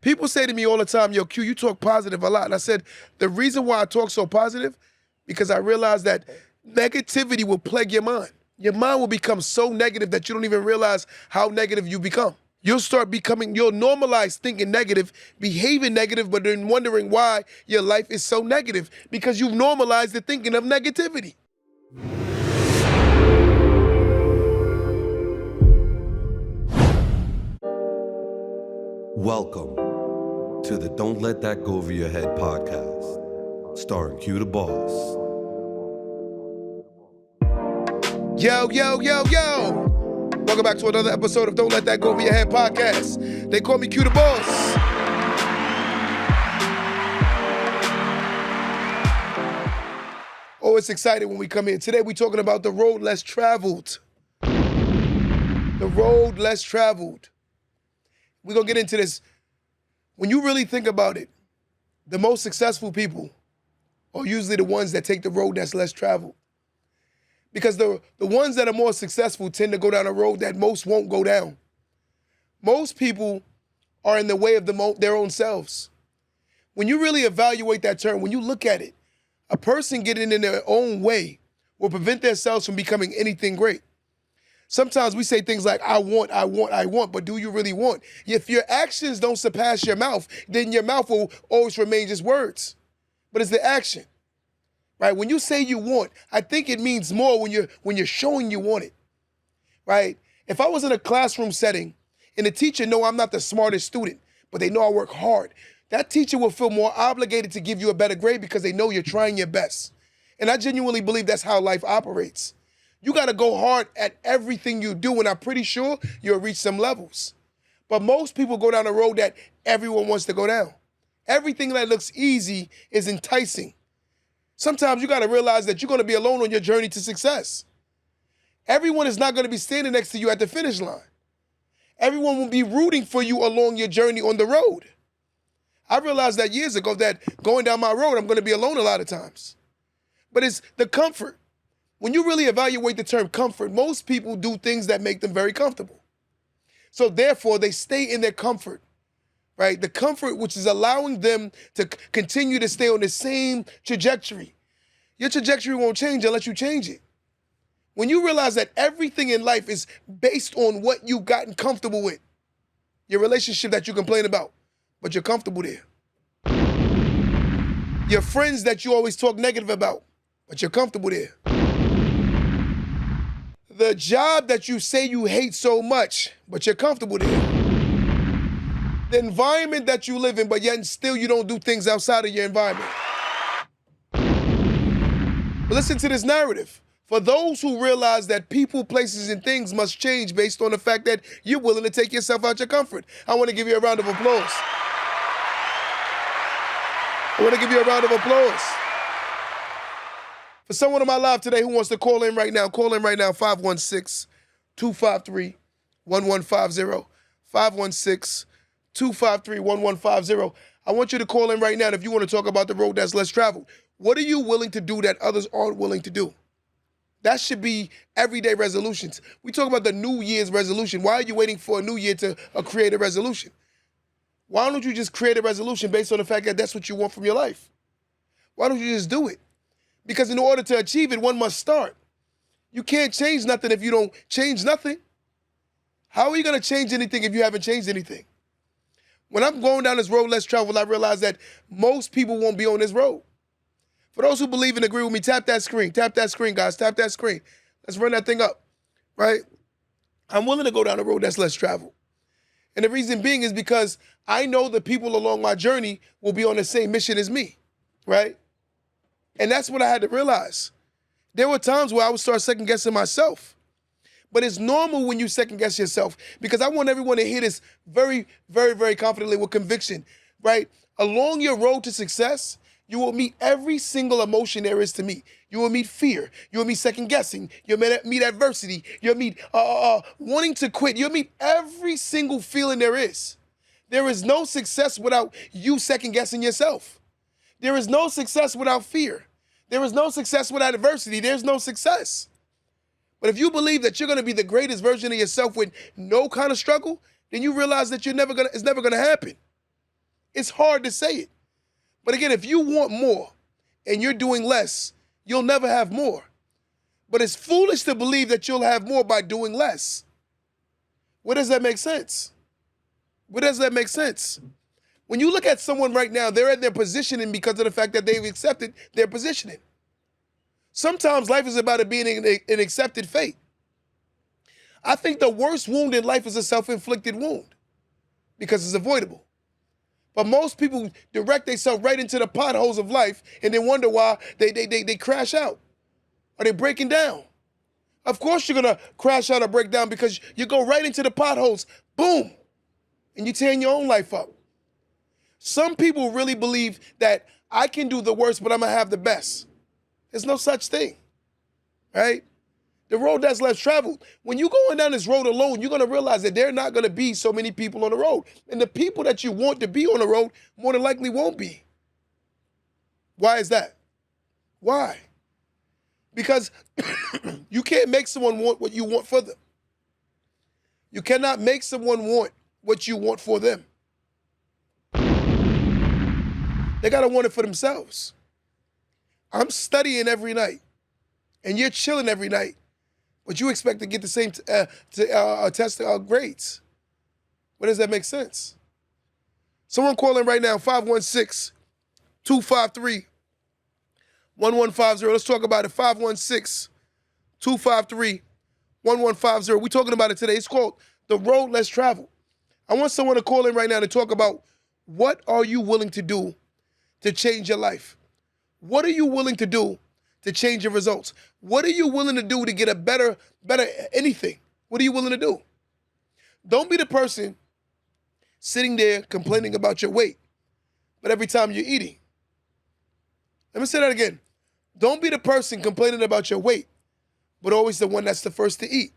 People say to me all the time, yo, Q, you talk positive a lot. And I said, the reason why I talk so positive, because I realize that negativity will plague your mind. Your mind will become so negative that you don't even realize how negative you become. You'll normalize thinking negative, behaving negative, but then wondering why your life is so negative, because you've normalized the thinking of negativity. Welcome to the Don't Let That Go Over Your Head podcast, starring Q the Boss. Yo, yo, yo, yo. Welcome back to another episode of Don't Let That Go Over Your Head podcast. They call me Q the Boss. Always excited when we come in. Today we're talking about the road less traveled. The road less traveled. We're going to get into this. When you really think about it, the most successful people are usually the ones that take the road that's less traveled. Because the ones that are more successful tend to go down a road that most won't go down. Most people are in the way of their own selves. When you really evaluate that term, when you look at it, a person getting in their own way will prevent themselves from becoming anything great. Sometimes we say things like, I want, but do you really want? If your actions don't surpass your mouth, then your mouth will always remain just words. But it's the action, right? When you say you want, I think it means more when you're showing you want it, right? If I was in a classroom setting and the teacher know I'm not the smartest student, but they know I work hard, that teacher will feel more obligated to give you a better grade because they know you're trying your best. And I genuinely believe that's how life operates. You got to go hard at everything you do, and I'm pretty sure you'll reach some levels. But most people go down a road that everyone wants to go down. Everything that looks easy is enticing. Sometimes you got to realize that you're going to be alone on your journey to success. Everyone is not going to be standing next to you at the finish line. Everyone will be rooting for you along your journey on the road. I realized that years ago that going down my road, I'm going to be alone a lot of times. But it's the comfort. When you really evaluate the term comfort, most people do things that make them very comfortable. So therefore, they stay in their comfort, right? The comfort which is allowing them to continue to stay on the same trajectory. Your trajectory won't change unless you change it. When you realize that everything in life is based on what you've gotten comfortable with, your relationship that you complain about, but you're comfortable there. Your friends that you always talk negative about, but you're comfortable there. The job that you say you hate so much, but you're comfortable there. The environment that you live in, but yet still you don't do things outside of your environment. But listen to this narrative. For those who realize that people, places, and things must change based on the fact that you're willing to take yourself out your comfort. I want to give you a round of applause. I want to give you a round of applause. For someone on my live today who wants to call in right now, 516-253-1150. 516-253-1150. I want you to call in right now if you want to talk about the road that's less traveled. What are you willing to do that others aren't willing to do? That should be everyday resolutions. We talk about the New Year's resolution. Why are you waiting for a new year to create a resolution? Why don't you just create a resolution based on the fact that that's what you want from your life? Why don't you just do it? Because in order to achieve it, one must start. You can't change nothing if you don't change nothing. How are you going to change anything if you haven't changed anything? When I'm going down this road less traveled, I realize that most people won't be on this road. For those who believe and agree with me, tap that screen. Tap that screen, guys. Tap that screen. Let's run that thing up, right? I'm willing to go down a road that's less traveled. And the reason being is because I know the people along my journey will be on the same mission as me, right? And that's what I had to realize. There were times where I would start second guessing myself. But it's normal when you second guess yourself, because I want everyone to hear this very, very, very confidently with conviction, right? Along your road to success, you will meet every single emotion there is to meet. You will meet fear. You will meet second guessing. You'll meet adversity. You'll meet wanting to quit. You'll meet every single feeling there is. There is no success without you second guessing yourself. There is no success without fear. There is no success without adversity. There's no success. But if you believe that you're going to be the greatest version of yourself with no kind of struggle, then you realize that it's never going to happen. It's hard to say it. But again, if you want more and you're doing less, you'll never have more. But it's foolish to believe that you'll have more by doing less. Where does that make sense? Where does that make sense? When you look at someone right now, they're at their positioning because of the fact that they've accepted their positioning. Sometimes life is about it being an accepted fate. I think the worst wound in life is a self-inflicted wound because it's avoidable. But most people direct themselves right into the potholes of life and then wonder why they crash out or they're breaking down. Of course you're going to crash out or break down because you go right into the potholes, boom, and you're tearing your own life up. Some people really believe that I can do the worst, but I'm going to have the best. There's no such thing, right? The road that's less traveled. When you're going down this road alone, you're going to realize that there are not going to be so many people on the road. And the people that you want to be on the road more than likely won't be. Why is that? Why? Because you can't make someone want what you want for them. You cannot make someone want what you want for them. They got to want it for themselves. I'm studying every night, and you're chilling every night, but you expect to get the same test grades. Where does that make sense? Someone calling right now, 516-253-1150. Let's talk about it, 516-253-1150. We're talking about it today. It's called The Road Less Traveled. I want someone to call in right now to talk about what are you willing to do to change your life? What are you willing to do to change your results? What are you willing to do to get a better anything? What are you willing to do? Don't be the person sitting there complaining about your weight, but every time you're eating. Let me say that again. Don't be the person complaining about your weight, but always the one that's the first to eat,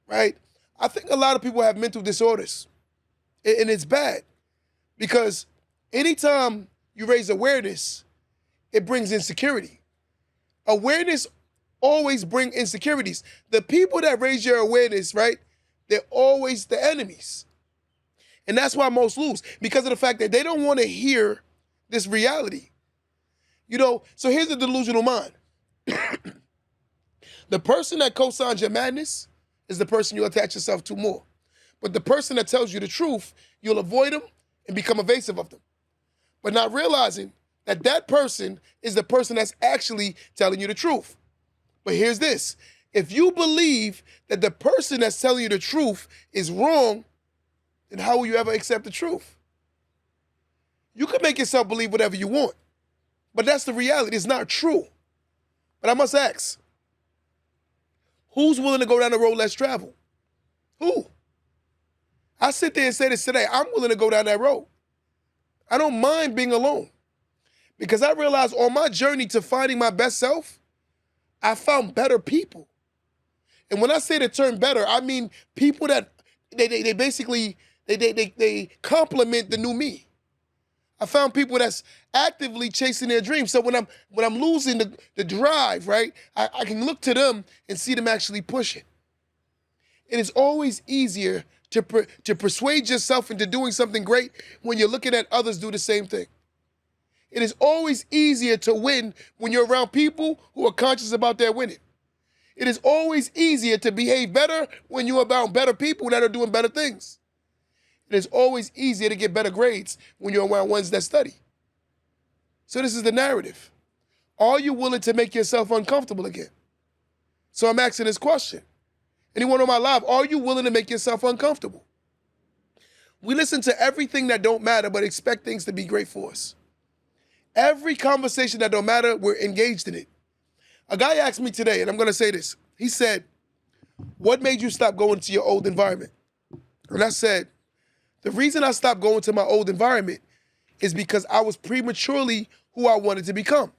right? I think a lot of people have mental disorders, and it's bad because anytime you raise awareness, it brings insecurity. Awareness always brings insecurities. The people that raise your awareness, right, they're always the enemies. And that's why most lose, because of the fact that they don't want to hear this reality. You know, so here's the delusional mind. The person that co-signs your madness is the person you attach yourself to more. But the person that tells you the truth, you'll avoid them and become evasive of them. But not realizing that that person is the person that's actually telling you the truth. But here's this. If you believe that the person that's telling you the truth is wrong, then how will you ever accept the truth? You can make yourself believe whatever you want, but that's the reality. It's not true. But I must ask, who's willing to go down the road less traveled? Who? I sit there and say this today. I'm willing to go down that road. I don't mind being alone because I realized on my journey to finding my best self, I found better people. And when I say the term better, I mean people that they basically complement the new me. I found people that's actively chasing their dreams. So when I'm losing the drive, right, I can look to them and see them actually pushing. It is always easier to persuade yourself into doing something great when you're looking at others do the same thing. It is always easier to win when you're around people who are conscious about their winning. It is always easier to behave better when you're around better people that are doing better things. It is always easier to get better grades when you're around ones that study. So this is the narrative. Are you willing to make yourself uncomfortable again? So I'm asking this question. Anyone on my live, are you willing to make yourself uncomfortable? We listen to everything that don't matter, but expect things to be great for us. Every conversation that don't matter, we're engaged in it. A guy asked me today, and I'm going to say this. He said, what made you stop going to your old environment? And I said, the reason I stopped going to my old environment is because I was prematurely who I wanted to become.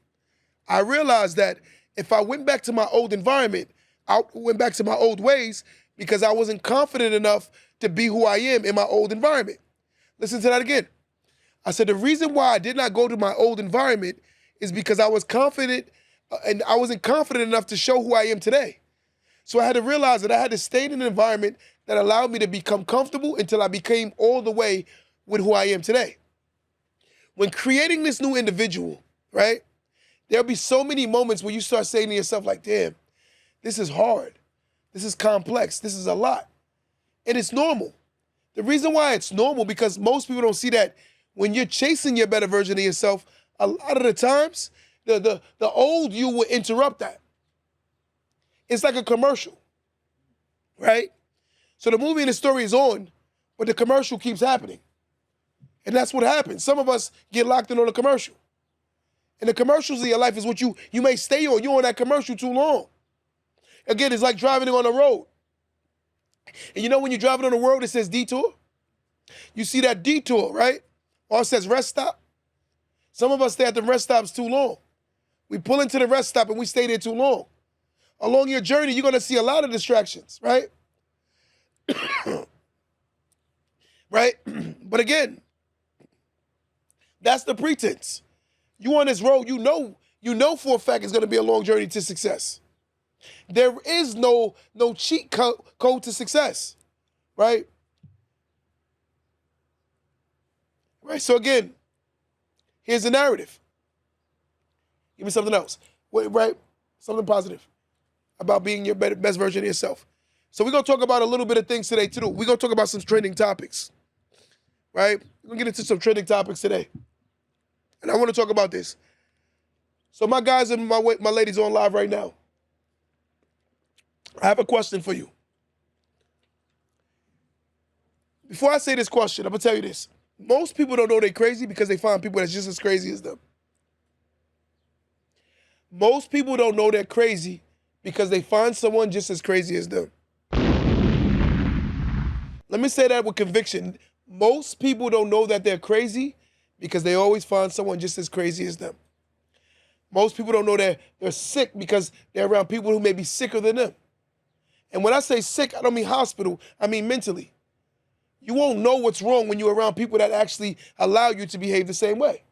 I realized that if I went back to my old environment, I went back to my old ways because I wasn't confident enough to be who I am in my old environment. Listen to that again. I said the reason why I did not go to my old environment is because I was confident and I wasn't confident enough to show who I am today. So I had to realize that I had to stay in an environment that allowed me to become comfortable until I became all the way with who I am today. when creating this new individual, right, there'll be so many moments where you start saying to yourself like, damn, this is hard. This is complex. This is a lot. And it's normal. The reason why it's normal, because most people don't see that when you're chasing your better version of yourself, a lot of the times, the old you will interrupt that. It's like a commercial, right? So the movie and the story is on, but the commercial keeps happening. And that's what happens. Some of us get locked in on a commercial. And the commercials of your life is what you may stay on. You're on that commercial too long. Again, it's like driving on a road. And you know when you're driving on the road, it says detour? You see that detour, right? Or it says rest stop. Some of us stay at the rest stops too long. We pull into the rest stop and we stay there too long. Along your journey, you're going to see a lot of distractions, right? Right? But again, that's the pretense. You on this road, you know for a fact it's going to be a long journey to success. There is no cheat code to success, right? Right, so again, here's the narrative. Give me something else, right? Something positive about being your best version of yourself. So we're going to talk about a little bit of things today, too. We're going to talk about some trending topics, right? We're going to get into some trending topics today. And I want to talk about this. So my guys and my ladies on live right now, I have a question for you. Before I say this question, I'm going to tell you this. Most people don't know they're crazy because they find people that's just as crazy as them. Most people don't know they're crazy because they find someone just as crazy as them. Let me say that with conviction. Most people don't know that they're crazy because they always find someone just as crazy as them. Most people don't know that they're sick because they're around people who may be sicker than them. And when I say sick, I don't mean hospital, I mean mentally. You won't know what's wrong when you're around people that actually allow you to behave the same way.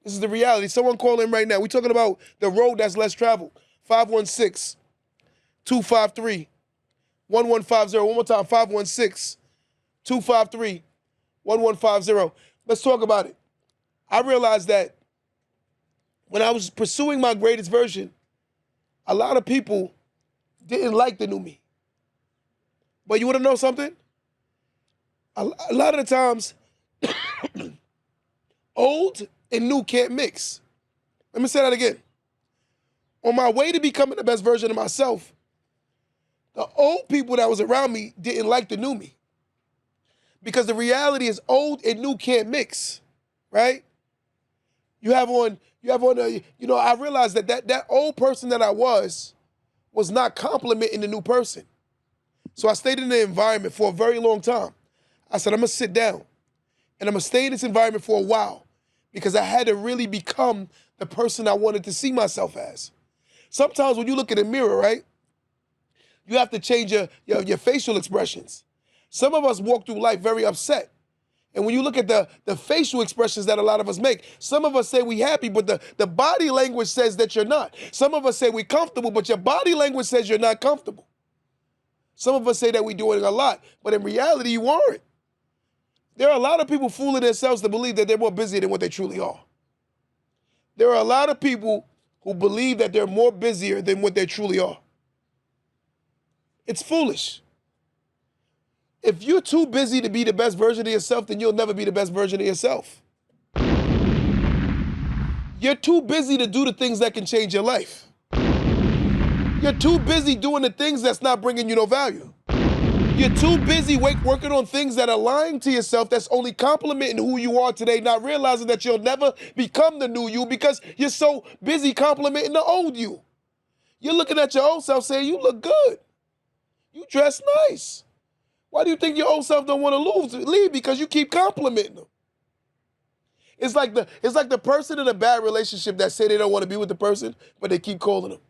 This is the reality. Someone call in right now. We're talking about the road that's less traveled. 516-253-1150. One more time, 516-253-1150. Let's talk about it. I realized that when I was pursuing my greatest version, a lot of people didn't like the new me. But you want to know something? A lot of the times, old and new can't mix. Let me say that again. On my way to becoming the best version of myself, the old people that was around me didn't like the new me. Because the reality is old and new can't mix, right? I realized that old person that I was not complimenting the new person. So I stayed in the environment for a very long time. I said, I'm going to sit down and I'm going to stay in this environment for a while because I had to really become the person I wanted to see myself as. Sometimes when you look in the mirror, right, you have to change your facial expressions. Some of us walk through life very upset. And when you look at the facial expressions that a lot of us make, some of us say we happy, but the body language says that you're not. Some of us say we're comfortable, but your body language says you're not comfortable. Some of us say that we're doing a lot, but in reality, you aren't. There are a lot of people fooling themselves to believe that they're more busy than what they truly are. There are a lot of people who believe that they're more busier than what they truly are. It's foolish. If you're too busy to be the best version of yourself, then you'll never be the best version of yourself. You're too busy to do the things that can change your life. You're too busy doing the things that's not bringing you no value. You're too busy working on things that are lying to yourself that's only complimenting who you are today, not realizing that you'll never become the new you because you're so busy complimenting the old you. You're looking at your old self saying, you look good. You dress nice. Why do you think your old self don't want to leave? Because you keep complimenting them. It's like the person in a bad relationship that say they don't want to be with the person, but they keep calling them.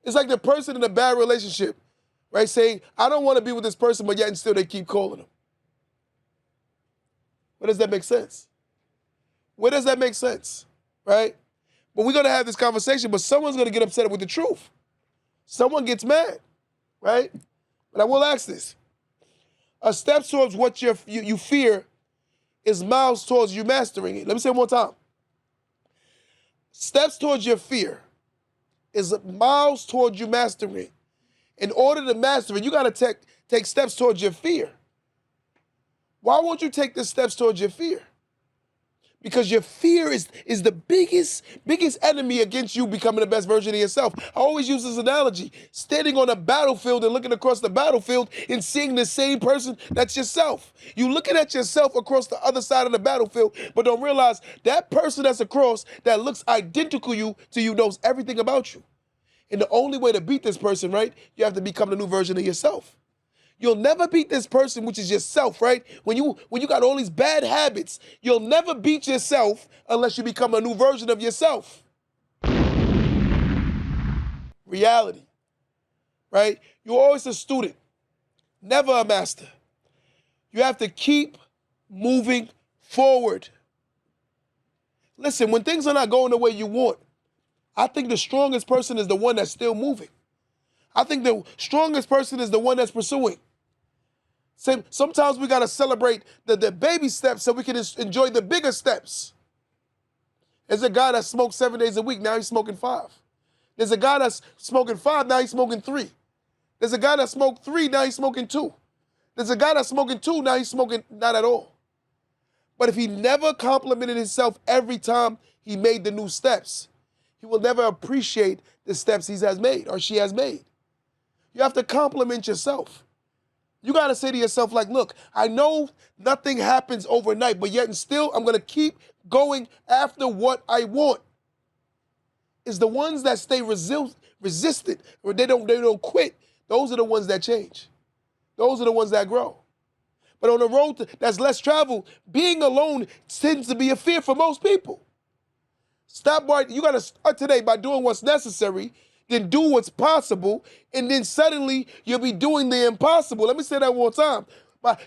It's like the person in a bad relationship, right, saying, I don't want to be with this person, but yet and still they keep calling them. Where does that make sense? Where does that make sense, right? But we're going to have this conversation, but someone's going to get upset with the truth. Someone gets mad, right? But I will ask this. A step towards what you fear is miles towards you mastering it. Let me say it one more time. Steps towards your fear is miles towards you mastering it. In order to master it, you got to take steps towards your fear. Why won't you take the steps towards your fear? Because your fear is the biggest enemy against you becoming the best version of yourself. I always use this analogy. Standing on a battlefield and looking across the battlefield and seeing the same person that's yourself. You looking at yourself across the other side of the battlefield, but don't realize that person that's across that looks identical to you knows everything about you. And the only way to beat this person, right, you have to become the new version of yourself. You'll never beat this person, which is yourself, right? When you got all these bad habits, you'll never beat yourself unless you become a new version of yourself. Reality, right? You're always a student, never a master. You have to keep moving forward. Listen, when things are not going the way you want, I think the strongest person is the one that's still moving. I think the strongest person is the one that's pursuing. Sometimes we got to celebrate the baby steps so we can enjoy the bigger steps. There's a guy that smoked 7 days a week, now he's smoking 5. There's a guy that's smoking 5, now he's smoking 3. There's a guy that smoked 3, now he's smoking 2. There's a guy that's smoking 2, now he's smoking not at all. But if he never complimented himself every time he made the new steps, he will never appreciate the steps he has made or she has made. You have to compliment yourself. You got to say to yourself, like, look, I know nothing happens overnight, but yet and still I'm going to keep going after what I want. It's the ones that stay resistant, or they don't quit. Those are the ones that change. Those are the ones that grow. But on the road that's less traveled, being alone tends to be a fear for most people. You got to start today by doing what's necessary, then do what's possible, and then suddenly you'll be doing the impossible. Let me say that one time.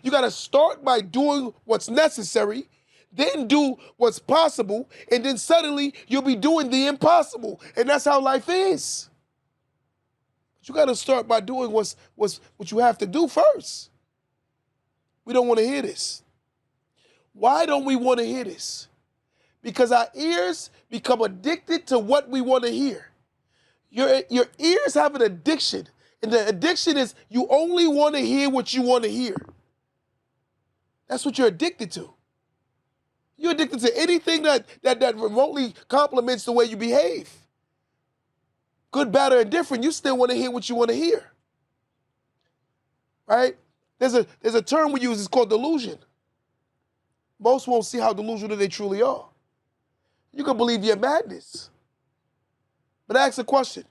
You got to start by doing what's necessary, then do what's possible, and then suddenly you'll be doing the impossible. And that's how life is. But you got to start by doing what you have to do first. We don't want to hear this. Why don't we want to hear this? Because our ears become addicted to what we want to hear. Your ears have an addiction, and the addiction is you only want to hear what you want to hear. That's what you're addicted to. You're addicted to anything that remotely complements the way you behave. Good, bad, or indifferent, you still want to hear what you want to hear. Right? There's a term we use, it's called delusion. Most won't see how delusional they truly are. You can believe your madness. But ask a question.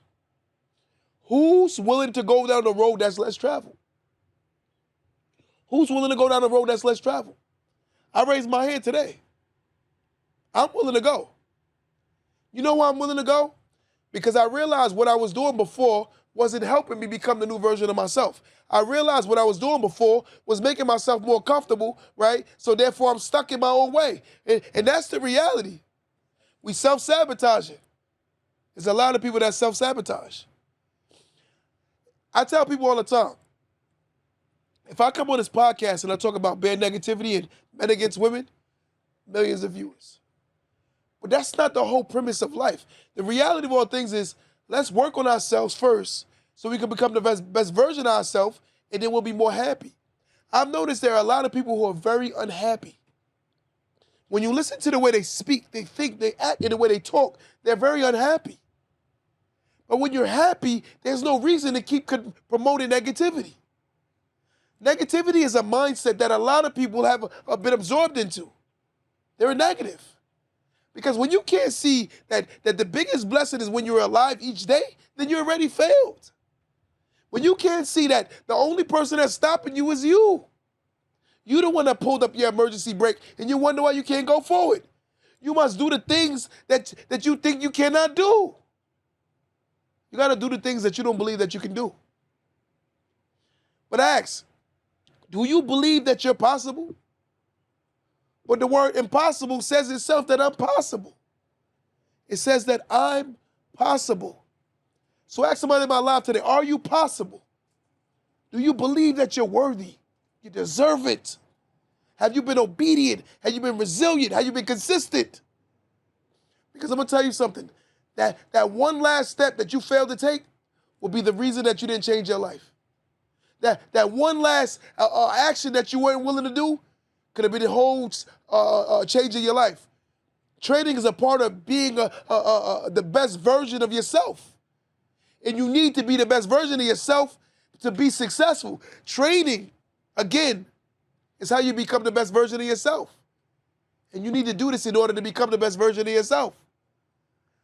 Who's willing to go down the road that's less traveled? Who's willing to go down the road that's less traveled? I raised my hand today. I'm willing to go. You know why I'm willing to go? Because I realized what I was doing before wasn't helping me become the new version of myself. I realized what I was doing before was making myself more comfortable, right? So therefore I'm stuck in my own way. And that's the reality. We self-sabotage it. There's a lot of people that self-sabotage. I tell people all the time, if I come on this podcast and I talk about bad negativity and men against women, millions of viewers. But that's not the whole premise of life. The reality of all things is let's work on ourselves first so we can become the best version of ourselves, and then we'll be more happy. I've noticed there are a lot of people who are very unhappy. When you listen to the way they speak, they think, they act, and the way they talk, they're very unhappy. But when you're happy, there's no reason to keep promoting negativity. Negativity is a mindset that a lot of people have been absorbed into. They're negative. Because when you can't see that the biggest blessing is when you're alive each day, then you already failed. When you can't see that the only person that's stopping you is you. You're the one that pulled up your emergency brake and you wonder why you can't go forward. You must do the things that you think you cannot do. You got to do the things that you don't believe that you can do. But ask, do you believe that you're possible? But the word impossible says itself that I'm possible. It says that I'm possible. So ask somebody in my life today, are you possible? Do you believe that you're worthy? You deserve it. Have you been obedient? Have you been resilient? Have you been consistent? Because I'm going to tell you something. That one last step that you failed to take will be the reason that you didn't change your life. That one last action that you weren't willing to do could have been the whole change in your life. Training is a part of being the best version of yourself. And you need to be the best version of yourself to be successful. Training, again, is how you become the best version of yourself. And you need to do this in order to become the best version of yourself.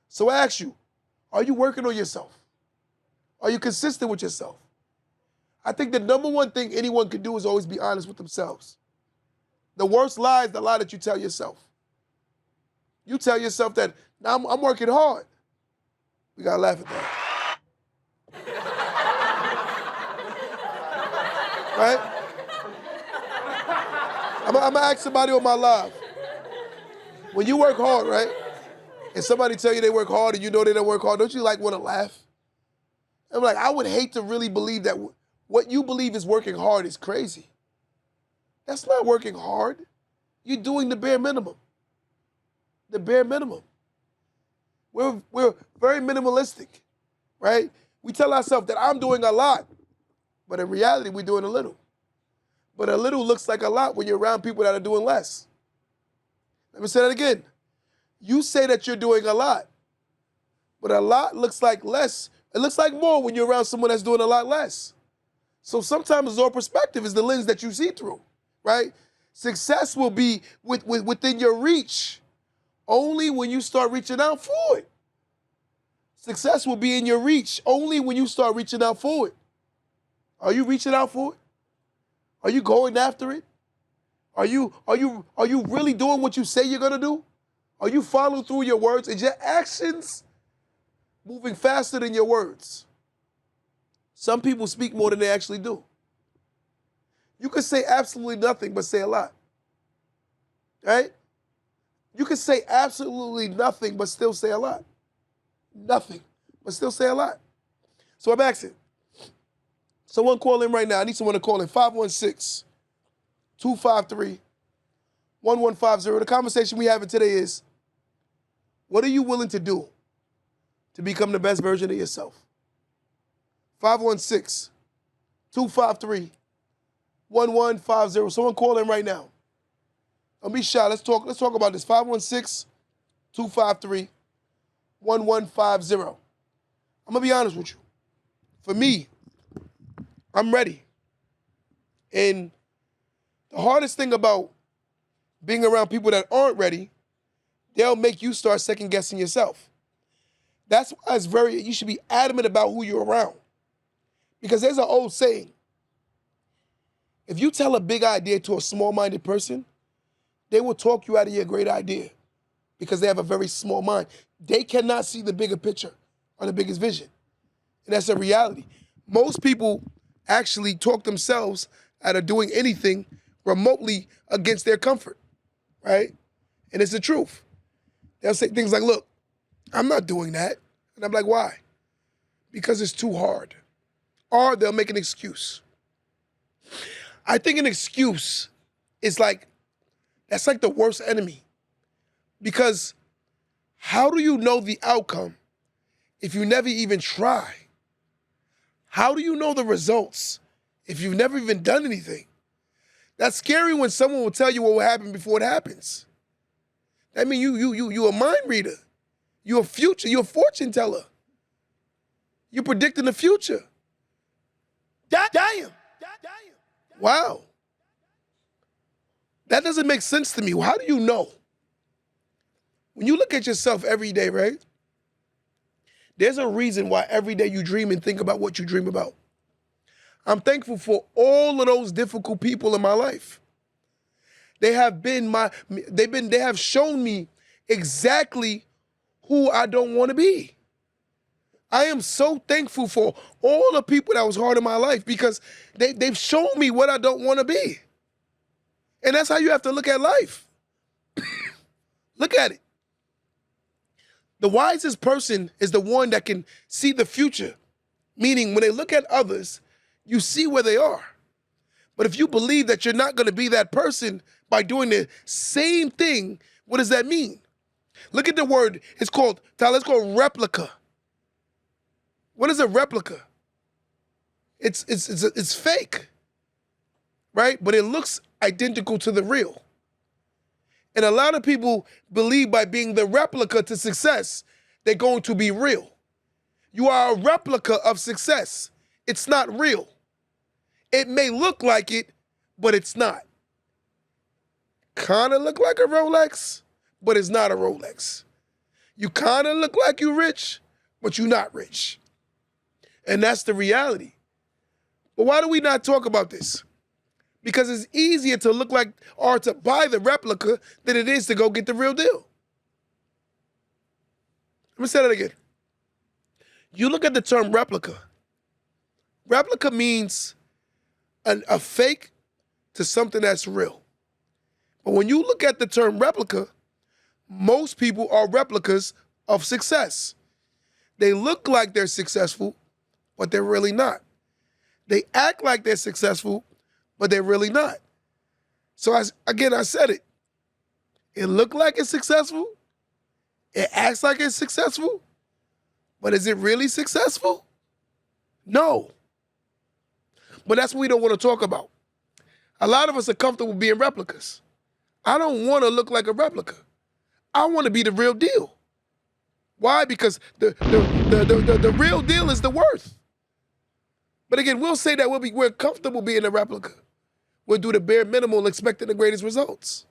So I ask you, are you working on yourself? Are you consistent with yourself? I think the number one thing anyone can do is always be honest with themselves. The worst lie is the lie that you tell yourself. You tell yourself that, now I'm working hard. We gotta laugh at that. Right? I'm gonna ask somebody on my live. When you work hard, right? And somebody tell you they work hard and you know they don't work hard, don't you like want to laugh? I'm like, I would hate to really believe that what you believe is working hard is crazy. That's not working hard. You're doing the bare minimum. The bare minimum. We're very minimalistic, right? We tell ourselves that I'm doing a lot, but in reality, we're doing a little. But a little looks like a lot when you're around people that are doing less. Let me say that again. You say that you're doing a lot, but a lot looks like less. It looks like more when you're around someone that's doing a lot less. So sometimes it's all perspective is the lens that you see through, right? Success will be within your reach only when you start reaching out for it. Success will be in your reach only when you start reaching out for it. Are you reaching out for it? Are you going after it? Are you really doing what you say you're gonna do? Are you following through your words? Is your actions moving faster than your words? Some people speak more than they actually do. You can say absolutely nothing but say a lot. Right? You can say absolutely nothing but still say a lot. Nothing, but still say a lot. So I'm asking. Someone call in right now. I need someone to call in. 516-253-1150. The conversation we having today is, what are you willing to do to become the best version of yourself? 516-253-1150. Someone call in right now. Don't be shy. Let's talk about this. 516-253-1150. I'm gonna be honest with you. For me, I'm ready. And the hardest thing about being around people that aren't ready, they'll make you start second guessing yourself. That's why you should be adamant about who you're around. Because there's an old saying, if you tell a big idea to a small-minded person, they will talk you out of your great idea because they have a very small mind. They cannot see the bigger picture or the biggest vision. And that's a reality. Most people actually talk themselves out of doing anything remotely against their comfort, right? And it's the truth. They'll say things like, look, I'm not doing that. And I'm like, why? Because it's too hard. Or they'll make an excuse. I think an excuse is that's like the worst enemy. Because how do you know the outcome if you never even try? How do you know the results if you've never even done anything? That's scary when someone will tell you what will happen before it happens. I mean, you a mind reader. You're a fortune teller. You're predicting the future. Damn. Wow. That doesn't make sense to me. How do you know? When you look at yourself every day, right? There's a reason why every day you dream and think about what you dream about. I'm thankful for all of those difficult people in my life. They have shown me exactly who I don't want to be. I am so thankful for all the people that was hard in my life because they've shown me what I don't want to be. And that's how you have to look at life. Look at it. The wisest person is the one that can see the future. Meaning when they look at others, you see where they are. But if you believe that you're not going to be that person by doing the same thing, what does that mean? Look at the word. It's called, Tyler, it's called replica. What is a replica? It's fake, right? But it looks identical to the real. And a lot of people believe by being the replica to success, they're going to be real. You are a replica of success. It's not real. It may look like it, but it's not. Kind of look like a Rolex, but it's not a Rolex. You kind of look like you're rich, but you're not rich. And that's the reality. But why do we not talk about this? Because it's easier to look like or to buy the replica than it is to go get the real deal. Let me say that again. You look at the term replica. Replica means a fake to something that's real. But when you look at the term replica, most people are replicas of success. They look like they're successful, but they're really not. They act like they're successful, but they're really not. So I said it. It looked like it's successful. It acts like it's successful, but is it really successful? No. But that's what we don't want to talk about. A lot of us are comfortable being replicas. I don't want to look like a replica. I want to be the real deal. Why? Because the real deal is the worth. But again, we'll say that we're comfortable being a replica. We'll do the bare minimum expecting the greatest results.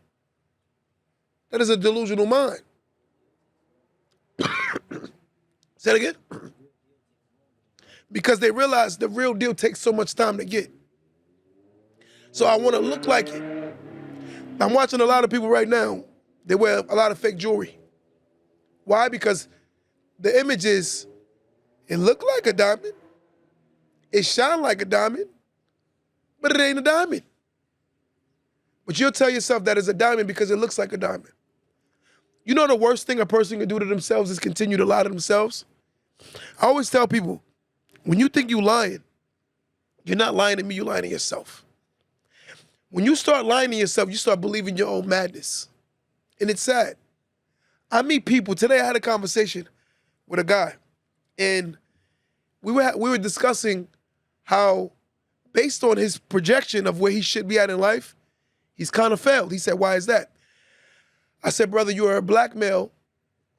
That is a delusional mind. Say it again. Because they realize the real deal takes so much time to get. So I want to look like it. I'm watching a lot of people right now, they wear a lot of fake jewelry. Why? Because the image is, it looked like a diamond, it shine like a diamond, but it ain't a diamond. But you'll tell yourself that it's a diamond because it looks like a diamond. You know the worst thing a person can do to themselves is continue to lie to themselves? I always tell people, when you think you're lying, you're not lying to me, you're lying to yourself. When you start lying to yourself, you start believing your own madness. And it's sad. I meet people. Today I had a conversation with a guy, and we were discussing how, based on his projection of where he should be at in life, he's kind of failed. He said, why is that? I said, brother, you are a black male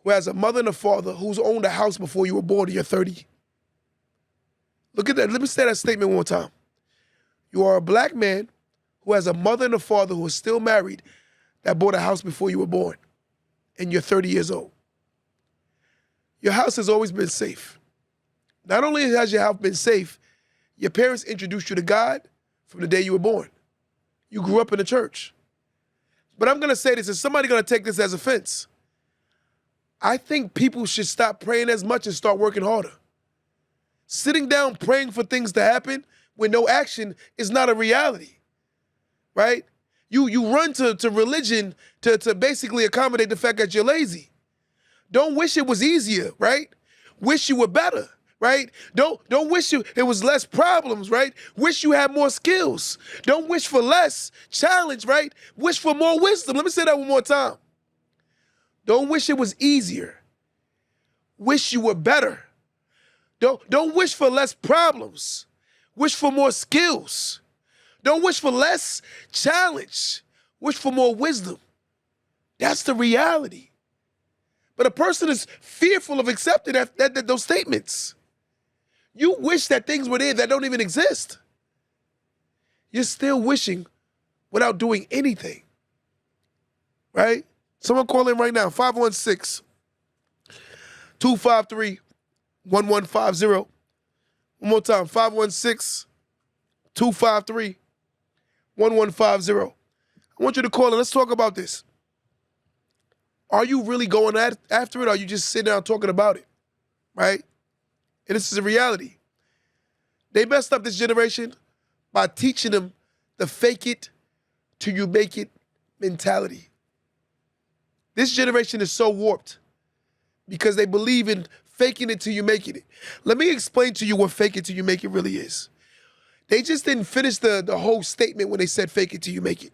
who has a mother and a father who's owned a house before you were born and you're 30. Look at that. Let me say that statement one more time. You are a black man who has a mother and a father who are still married that bought a house before you were born, and you're 30 years old. Your house has always been safe. Not only has your house been safe, your parents introduced you to God from the day you were born. You grew up in the church. But I'm going to say this, and somebody's going to take this as offense. I think people should stop praying as much and start working harder. Sitting down praying for things to happen with no action is not a reality. Right? You run to religion to basically accommodate the fact that you're lazy. Don't wish it was easier, right? Wish you were better, right? Don't wish it was less problems, right? Wish you had more skills. Don't wish for less challenge, right? Wish for more wisdom. Let me say that one more time. Don't wish it was easier. Wish you were better. Don't wish for less problems. Wish for more skills. Don't wish for less challenge. Wish for more wisdom. That's the reality. But a person is fearful of accepting those statements. You wish that things were there that don't even exist. You're still wishing without doing anything. Right? Someone call in right now, 516-253-1150. One more time, 516-253-1150. I want you to call and let's talk about this. Are you really going after it, or are you just sitting down talking about it? Right? And this is a reality. They messed up this generation by teaching them the fake it till you make it mentality. This generation is so warped because they believe in faking it till you making it. Let me explain to you what fake it till you make it really is. They just didn't finish the whole statement when they said fake it till you make it.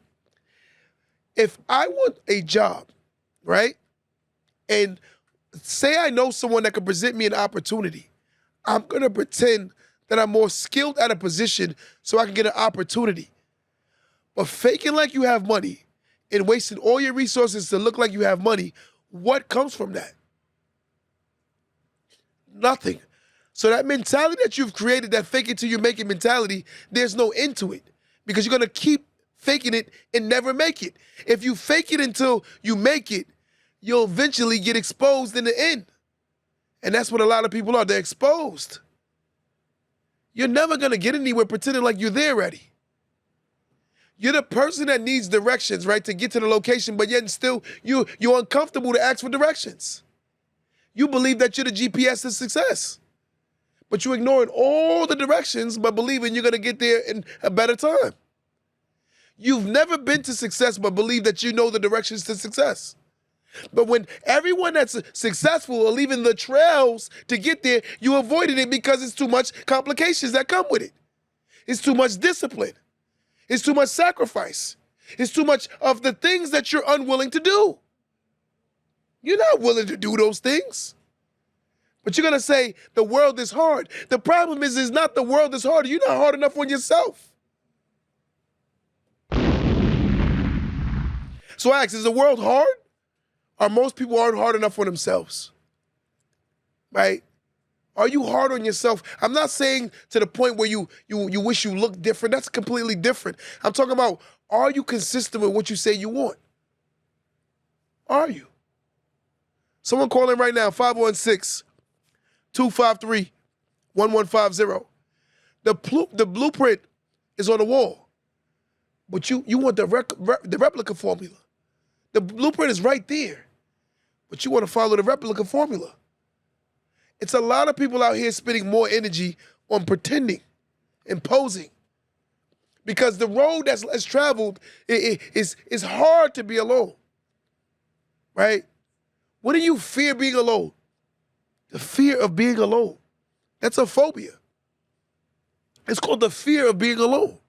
If I want a job, right, and say I know someone that can present me an opportunity, I'm going to pretend that I'm more skilled at a position so I can get an opportunity. But faking like you have money and wasting all your resources to look like you have money, what comes from that? Nothing. So that mentality that you've created, that fake it till you make it mentality, there's no end to it because you're going to keep faking it and never make it. If you fake it until you make it, you'll eventually get exposed in the end. And that's what a lot of people are. They're exposed. You're never going to get anywhere pretending like you're there already. You're the person that needs directions, right, to get to the location, but yet still you're uncomfortable to ask for directions. You believe that you're the GPS to success, but you're ignoring all the directions but believing you're going to get there in a better time. You've never been to success but believe that you know the directions to success. But when everyone that's successful are leaving the trails to get there, you avoided it because it's too much complications that come with it. It's too much discipline. It's too much sacrifice. It's too much of the things that you're unwilling to do. You're not willing to do those things. But you're going to say, the world is hard. The problem is not the world is hard. You're not hard enough on yourself. So I ask, is the world hard? Or most people aren't hard enough on themselves? Right? Are you hard on yourself? I'm not saying to the point where you wish you looked different. That's completely different. I'm talking about, are you consistent with what you say you want? Are you? Someone call in right now, 516-253-1150. The blueprint is on the wall, but you want the replica formula. The blueprint is right there, but you want to follow the replica formula. It's a lot of people out here spending more energy on pretending and posing because the road that's less traveled is hard to be alone, right? What do you fear being alone? The fear of being alone. That's a phobia. It's called the fear of being alone.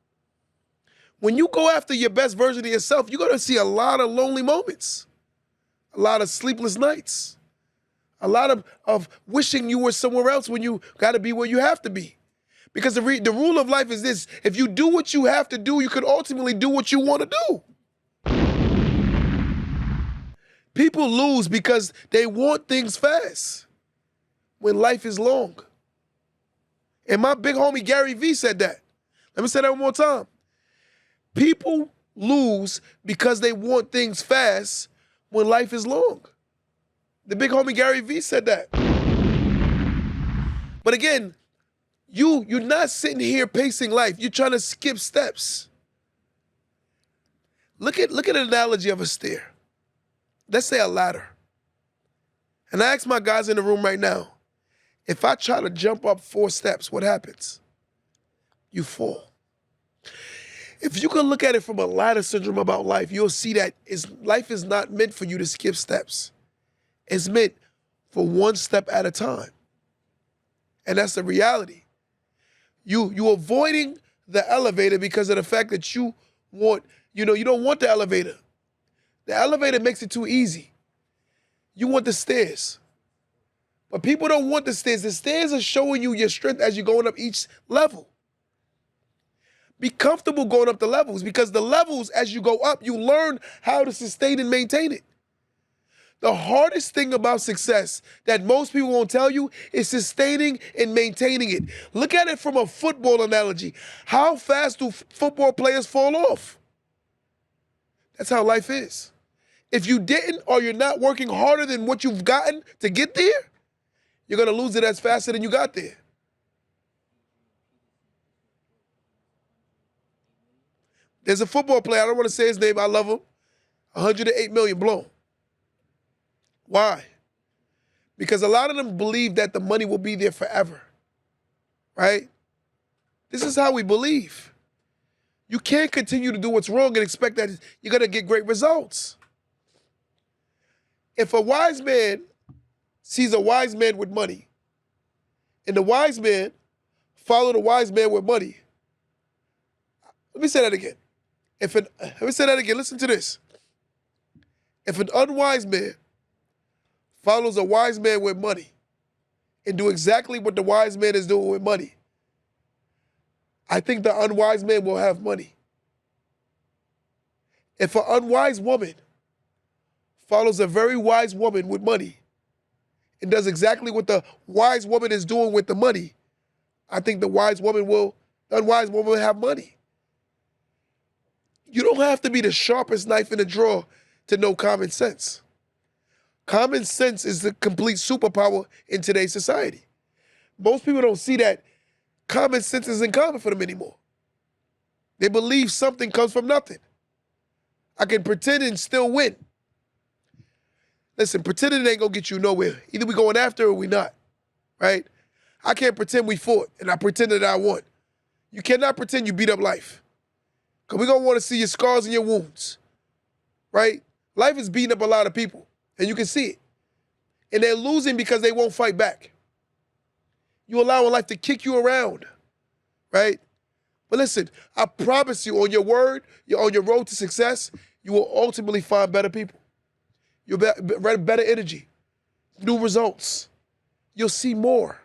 When you go after your best version of yourself, you're going to see a lot of lonely moments, a lot of sleepless nights. A lot of wishing you were somewhere else when you got to be where you have to be. Because the rule of life is this: if you do what you have to do, you can ultimately do what you want to do. People lose because they want things fast when life is long. And my big homie Gary Vee said that. Let me say that one more time. People lose because they want things fast when life is long. The big homie Gary Vee said that. But again, you're not sitting here pacing life. You're trying to skip steps. Look at an analogy of a stair. Let's say a ladder. And I ask my guys in the room right now, if I try to jump up 4 steps, what happens? You fall. If you can look at it from a ladder syndrome about life, you'll see that life is not meant for you to skip steps. It's meant for one step at a time. And that's the reality. You avoiding the elevator because of the fact that you don't want the elevator. The elevator makes it too easy. You want the stairs. But people don't want the stairs. The stairs are showing you your strength as you're going up each level. Be comfortable going up the levels because the levels, as you go up, you learn how to sustain and maintain it. The hardest thing about success that most people won't tell you is sustaining and maintaining it. Look at it from a football analogy. How fast do football players fall off? That's how life is. If you didn't or you're not working harder than what you've gotten to get there, you're going to lose it as faster than you got there. There's a football player, I don't want to say his name, I love him, 108 million blown. Why? Because a lot of them believe that the money will be there forever, right? This is how we believe. You can't continue to do what's wrong and expect that you're going to get great results. If a wise man sees a wise man with money, and the wise man follow the wise man with money, let me say that again. Listen to this. If an unwise man follows a wise man with money and do exactly what the wise man is doing with money, I think the unwise man will have money. If an unwise woman follows a very wise woman with money and does exactly what the wise woman is doing with the money, I think the unwise woman will have money. You don't have to be the sharpest knife in the drawer to know common sense. Common sense is the complete superpower in today's society. Most people don't see that common sense isn't common for them anymore. They believe something comes from nothing. I can pretend and still win. Listen, pretending ain't gonna get you nowhere. Either we going after it or we not, right? I can't pretend we fought and I pretended that I won. You cannot pretend you beat up life. Because we're gonna wanna see your scars and your wounds, right? Life is beating up a lot of people and you can see it. And they're losing because they won't fight back. You allowing life to kick you around, right? But listen, I promise you, on your word, on your road to success, you will ultimately find better people. You'll better energy, new results. You'll see more.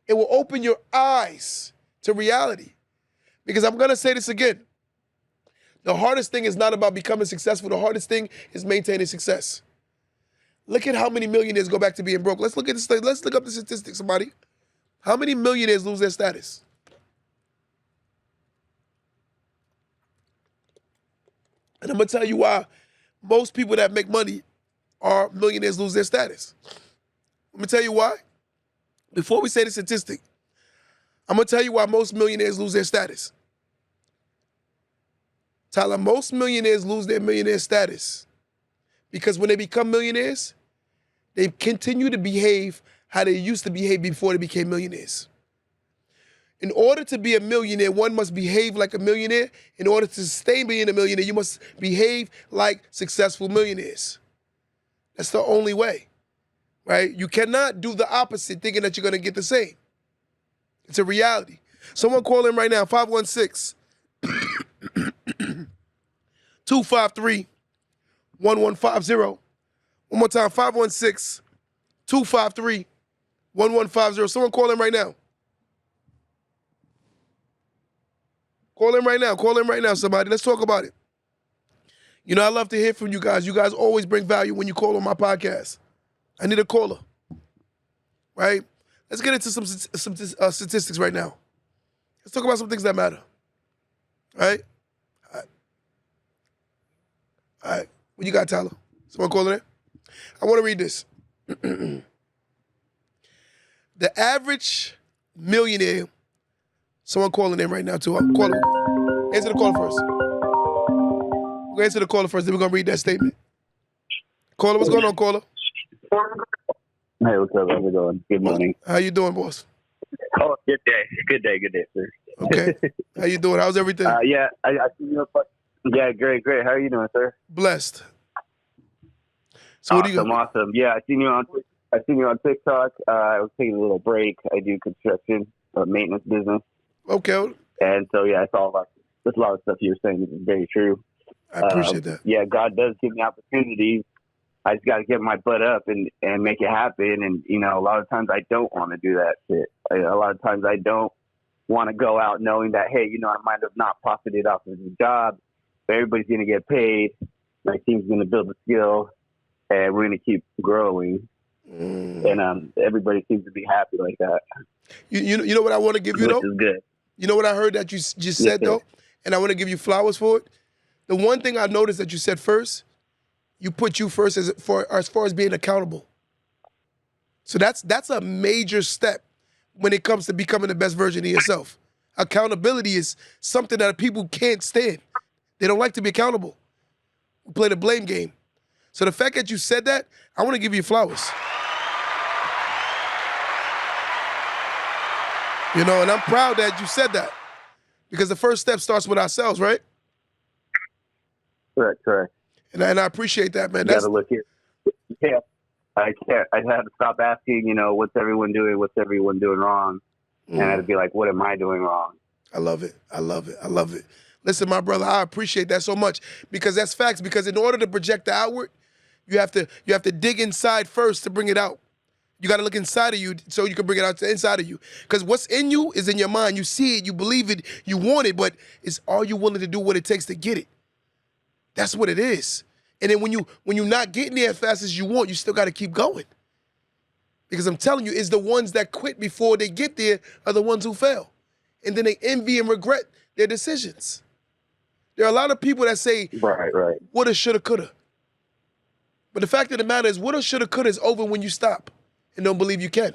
It will open your eyes to reality. Because I'm going to say this again. The hardest thing is not about becoming successful. The hardest thing is maintaining success. Look at how many millionaires go back to being broke. Let's look at this. Let's look up the statistics, somebody. How many millionaires lose their status? And I'm going to tell you why most people that make money are millionaires lose their status. I'm going to tell you why. Before we say the statistic, I'm going to tell you why most millionaires lose their status. Tyler, most millionaires lose their millionaire status because when they become millionaires, they continue to behave how they used to behave before they became millionaires. In order to be a millionaire, one must behave like a millionaire. In order to stay being a millionaire, you must behave like successful millionaires. That's the only way, right? You cannot do the opposite thinking that you're going to get the same. It's a reality. Someone call in right now, 516-253-1150. One more time, 516-253-1150. Someone call in right now. Call in right now. Call in right now, somebody. Let's talk about it. You know, I love to hear from you guys. You guys always bring value when you call on my podcast. I need a caller, right? Let's get into some statistics right now. Let's talk about some things that matter, right? All right. What you got, Tyler? Someone calling in? I want to read this. The average millionaire. Someone calling in right now, too. Call him. Answer the call first. We're going to answer the caller first, then we're going to read that statement. Caller, what's going on, caller? Hey, what's up? How's it going? Good morning. How you doing, boss? Oh, good day. Good day, sir. Okay. How you doing? How's everything? Yeah, I see you. Yeah, great. How are you doing, sir? Blessed. So Awesome. Yeah, I seen you on TikTok. I was taking a little break. I do construction, maintenance business. Okay. And so, yeah, I saw there's a lot of stuff you were saying is very true. I appreciate that. Yeah, God does give me opportunities. I just got to get my butt up and make it happen. And, you know, a lot of times I don't want to do that shit. A lot of times I don't want to go out knowing that, hey, you know, I might have not profited off of the job, but everybody's going to get paid. My team's going to build a skill, and we're going to keep growing. And everybody seems to be happy like that. You know what I want to give you, though? Which is good. You know what I heard that you just said, though? And I want to give you flowers for it. The one thing I noticed that you said first, you put you first as far as being accountable. So that's a major step when it comes to becoming the best version of yourself. Accountability is something that people can't stand. They don't like to be accountable. We play the blame game. So the fact that you said that, I want to give you flowers. You know, and I'm proud that you said that because the first step starts with ourselves, right? Correct. And I appreciate that, man. You got to look here. Yeah, I can't. I had to stop asking, you know, what's everyone doing wrong? And I had to be like, what am I doing wrong? I love it. Listen, my brother, I appreciate that so much because that's facts. Because in order to project the outward, You have to dig inside first to bring it out. You got to look inside of you so you can bring it out to the inside of you. Because what's in you is in your mind. You see it, you believe it, you want it, but are you willing to do what it takes to get it? That's what it is. And then when you're not getting there as fast as you want, you still got to keep going. Because I'm telling you, it's the ones that quit before they get there are the ones who fail. And then they envy and regret their decisions. There are a lot of people that say, Right. woulda, shoulda, coulda. But the fact of the matter is, woulda, shoulda, coulda is over when you stop and don't believe you can.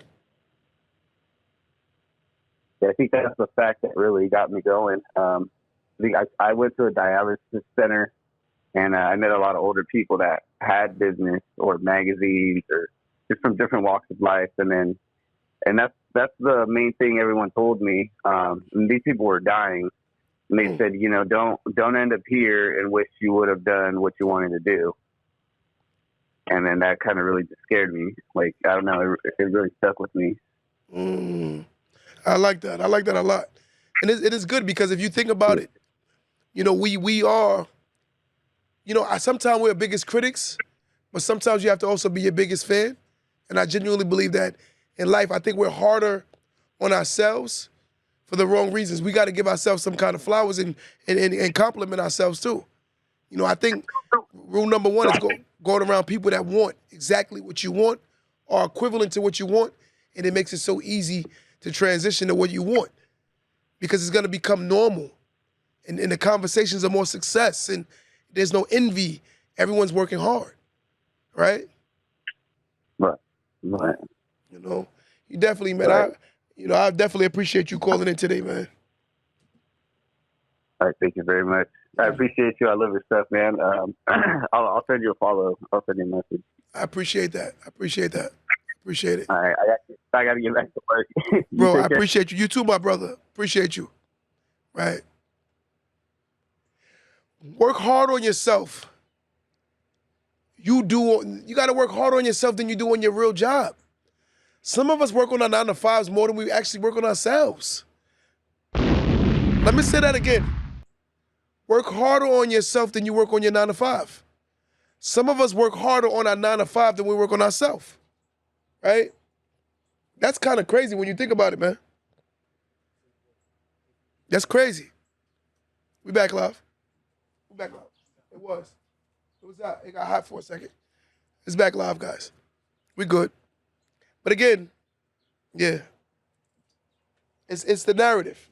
Yeah, I think that's the fact that really got me going. I went to a dialysis center, and I met a lot of older people that had business or magazines or just from different walks of life. And that's the main thing everyone told me. And these people were dying. And they said, don't end up here and wish you would have done what you wanted to do. And then that kind of really just scared me. Like, I don't know, it really stuck with me. I like that. I like that a lot. And it is good because if you think about it, we are, sometimes we're biggest critics, but sometimes you have to also be your biggest fan. And I genuinely believe that in life, I think we're harder on ourselves for the wrong reasons. We got to give ourselves some kind of flowers and compliment ourselves too. I think rule number one is going around people that want exactly what you want or equivalent to what you want, and it makes it so easy to transition to what you want because it's going to become normal. And the conversations are more success, and there's no envy. Everyone's working hard, right? Right. You definitely, man. Right. I definitely appreciate you calling in today, man. All right, thank you very much. I appreciate you. I love your stuff, man. I'll send you a follow. I'll send you a message. I appreciate that. Appreciate it. All right, I got to get back to work. Bro, I appreciate you. You too, my brother. Appreciate you. Right. Work hard on yourself. You got to work harder on yourself than you do on your real job. Some of us work on our 9-to-5s more than we actually work on ourselves. Let me say that again. Work harder on yourself than you work on your 9-to-5. Some of us work harder on our 9-to-5 than we work on ourselves. Right? That's kind of crazy when you think about it, man. That's crazy. We back live. It was out. It got hot for a second. It's back live, guys. We good. But again, yeah. It's the narrative.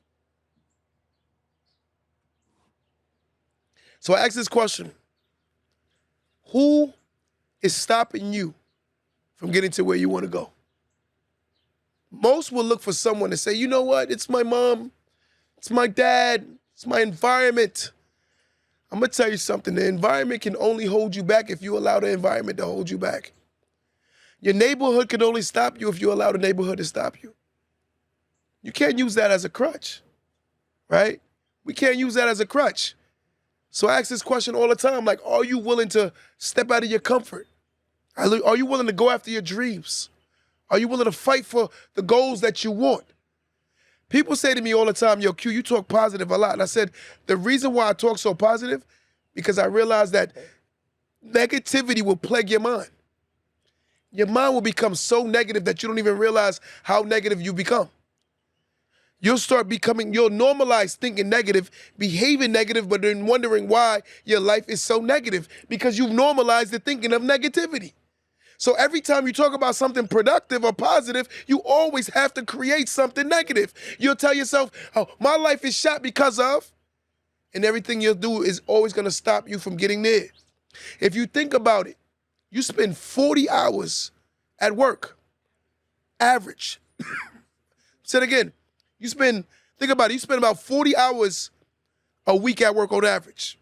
So I asked this question. Who is stopping you from getting to where you want to go? Most will look for someone to say, you know what? It's my mom. It's my dad. It's my environment. I'm going to tell you something. The environment can only hold you back if you allow the environment to hold you back. Your neighborhood can only stop you if you allow the neighborhood to stop you. You can't use that as a crutch, right? We can't use that as a crutch. So I ask this question all the time, like, are you willing to step out of your comfort? Are you willing to go after your dreams? Are you willing to fight for the goals that you want? People say to me all the time, yo, Q, you talk positive a lot. And I said, the reason why I talk so positive, because I realize that negativity will plague your mind. Your mind will become so negative that you don't even realize how negative you become. You'll normalize thinking negative, behaving negative, but then wondering why your life is so negative because you've normalized the thinking of negativity. So every time you talk about something productive or positive, you always have to create something negative. You'll tell yourself, oh, my life is shot because of, and everything you'll do is always going to stop you from getting there. If you think about it, you spend 40 hours at work, average. Say it again. Think about it, you spend about 40 hours a week at work on average.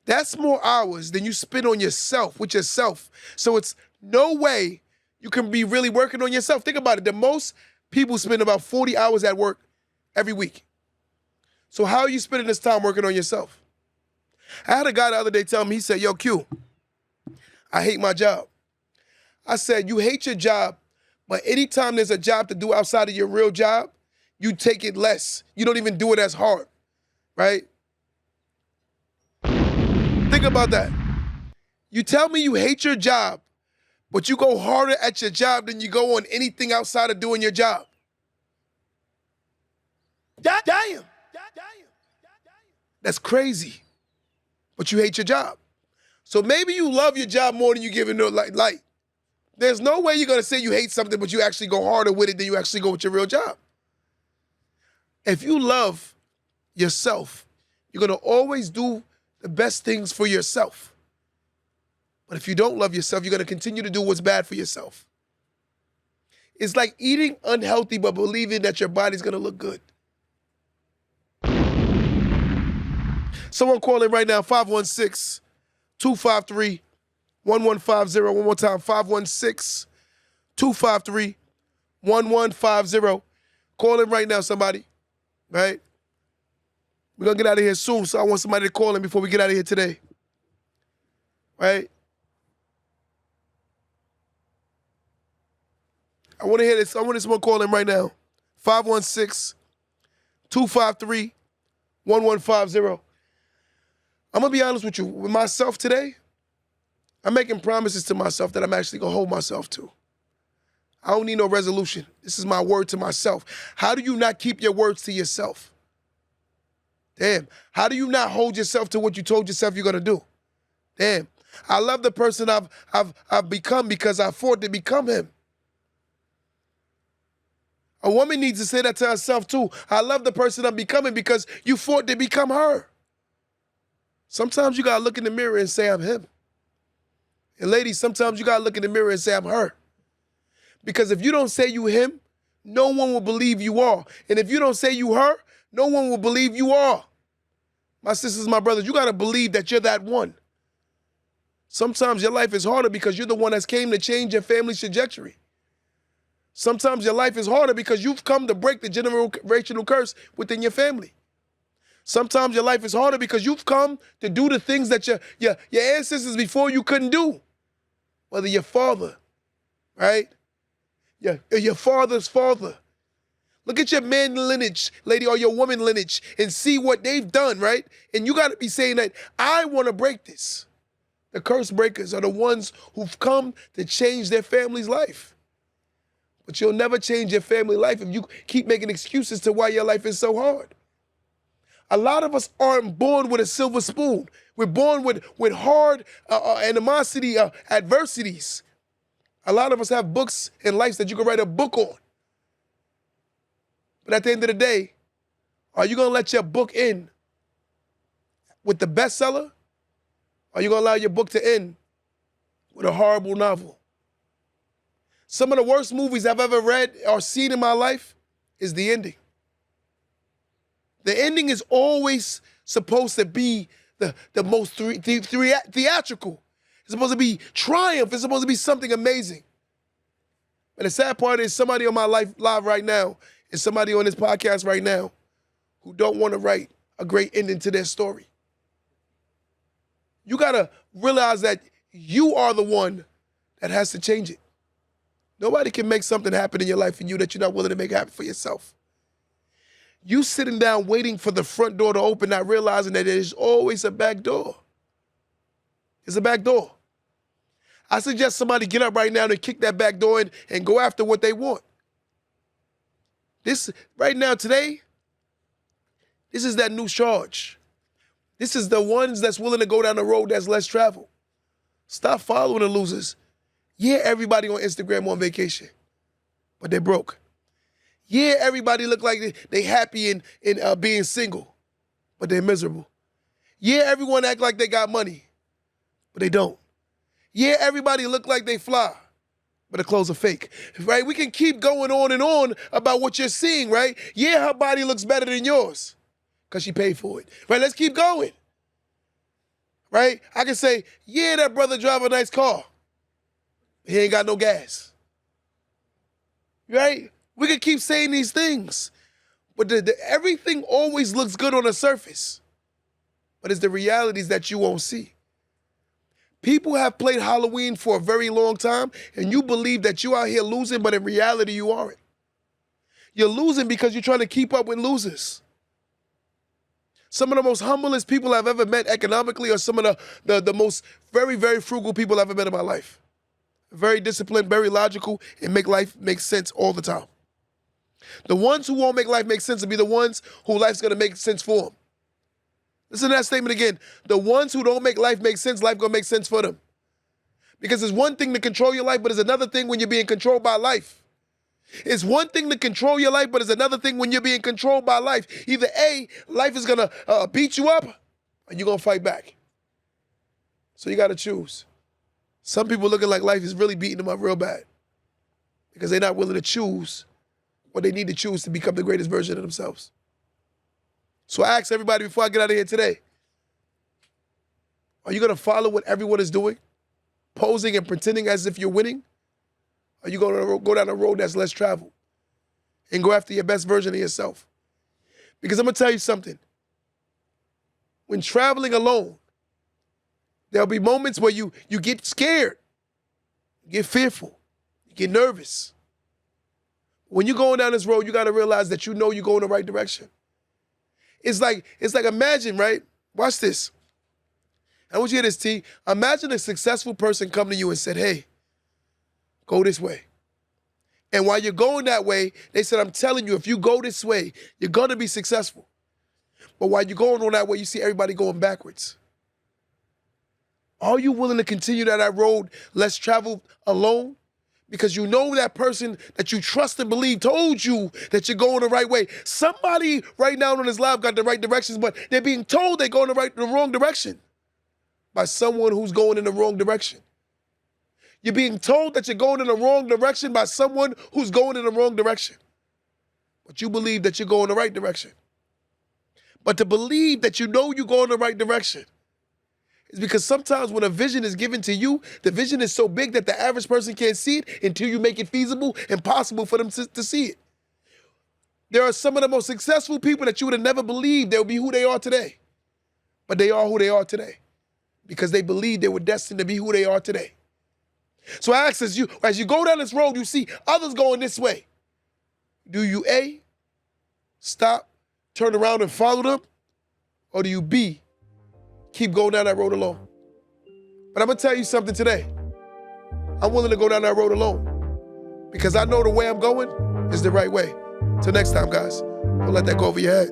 That's more hours than you spend on yourself, with yourself. So it's no way you can be really working on yourself. Think about it. The most people spend about 40 hours at work every week. So how are you spending this time working on yourself? I had a guy the other day tell me, he said, yo, Q, I hate my job. I said, you hate your job, but anytime there's a job to do outside of your real job, you take it less. You don't even do it as hard, right? Think about that. You tell me you hate your job, but you go harder at your job than you go on anything outside of doing your job. Damn. That's crazy. But you hate your job. So maybe you love your job more than you give it no light. There's no way you're going to say you hate something, but you actually go harder with it than you actually go with your real job. If you love yourself, you're going to always do the best things for yourself. But if you don't love yourself, you're going to continue to do what's bad for yourself. It's like eating unhealthy but believing that your body's going to look good. Someone call in right now, 516-253-1150. One more time, 516-253-1150. Call in right now, somebody. Right? We're going to get out of here soon, so I want somebody to call in before we get out of here today. Right? I want to hear this. I want someone call in right now. 516-253-1150. I'm going to be honest with you. With myself today, I'm making promises to myself that I'm actually going to hold myself to. I don't need no resolution. This is my word to myself. How do you not keep your words to yourself? Damn. How do you not hold yourself to what you told yourself you're going to do? Damn. I love the person I've become because I fought to become him. A woman needs to say that to herself too. I love the person I'm becoming because you fought to become her. Sometimes you got to look in the mirror and say, I'm him. And ladies, sometimes you got to look in the mirror and say, I'm her. Because if you don't say you him, no one will believe you are. And if you don't say you her, no one will believe you are. My sisters, my brothers, you got to believe that you're that one. Sometimes your life is harder because you're the one that's came to change your family's trajectory. Sometimes your life is harder because you've come to break the generational curse within your family. Sometimes your life is harder because you've come to do the things that your ancestors before you couldn't do. Whether your father, right? Your father's father. Look at your man lineage, lady, or your woman lineage and see what they've done, right? And you got to be saying that, I want to break this. The curse breakers are the ones who've come to change their family's life. But you'll never change your family life if you keep making excuses to why your life is so hard. A lot of us aren't born with a silver spoon. We're born with hard animosity, adversities. A lot of us have books and lives that you can write a book on. But at the end of the day, are you going to let your book end with the bestseller? Or are you going to allow your book to end with a horrible novel? Some of the worst movies I've ever read or seen in my life is the ending. The ending is always supposed to be the most theatrical. It's supposed to be triumph. It's supposed to be something amazing. But the sad part is somebody on my live right now and somebody on this podcast right now who don't want to write a great ending to their story. You got to realize that you are the one that has to change it. Nobody can make something happen in your life for you that you're not willing to make happen for yourself. You sitting down waiting for the front door to open, not realizing that there's always a back door. There's a back door. I suggest somebody get up right now and kick that back door in and go after what they want. This, right now, today, this is that new charge. This is the ones that's willing to go down the road that's less traveled. Stop following the losers. Yeah, everybody on Instagram on vacation, but they're broke. Yeah, everybody look like they happy in being single, but they're miserable. Yeah, everyone act like they got money, but they don't. Yeah, everybody look like they fly, but the clothes are fake, right? We can keep going on and on about what you're seeing, right? Yeah, her body looks better than yours because she paid for it, right? Let's keep going, right? I can say, yeah, that brother drive a nice car. He ain't got no gas, right? We can keep saying these things, but everything always looks good on the surface, but it's the realities that you won't see. People have played Halloween for a very long time, and you believe that you out here losing, but in reality, you aren't. You're losing because you're trying to keep up with losers. Some of the most humblest people I've ever met economically are some of the most very, very frugal people I've ever met in my life. Very disciplined, very logical, and make life make sense all the time. The ones who won't make life make sense will be the ones who life's going to make sense for them. Listen to that statement again. The ones who don't make life make sense, life going to make sense for them. Because it's one thing to control your life, but it's another thing when you're being controlled by life. It's one thing to control your life, but it's another thing when you're being controlled by life. Either A, life is going to beat you up, or you're going to fight back. So you got to choose. Some people looking like life is really beating them up real bad because they're not willing to choose what they need to choose to become the greatest version of themselves. So I ask everybody before I get out of here today, are you going to follow what everyone is doing, posing and pretending as if you're winning? Or are you going to go down a road that's less traveled and go after your best version of yourself? Because I'm going to tell you something. When traveling alone, there'll be moments where you get scared, you get fearful, you get nervous. When you're going down this road, you got to realize that you know you're going the right direction. It's like imagine, right? Watch this. I want you to hear this, T. Imagine a successful person come to you and said, hey, go this way. And while you're going that way, they said, I'm telling you, if you go this way, you're going to be successful. But while you're going on that way, you see everybody going backwards. Are you willing to continue down that road less traveled alone? Because you know that person that you trust and believe told you that you're going the right way. Somebody right now on this live got the right directions, but they're being told they're going the wrong direction by someone who's going in the wrong direction. You're being told that you're going in the wrong direction by someone who's going in the wrong direction. But you believe that you're going the right direction. But to believe that you know you're going the right direction is because sometimes when a vision is given to you, the vision is so big that the average person can't see it until you make it feasible and possible for them to see it. There are some of the most successful people that you would have never believed they'll be who they are today. But they are who they are today because they believed they were destined to be who they are today. So I ask as you go down this road, you see others going this way. Do you A, stop, turn around and follow them? Or do you B, keep going down that road alone? But I'm going to tell you something today. I'm willing to go down that road alone because I know the way I'm going is the right way. Till next time, guys, don't let that go over your head.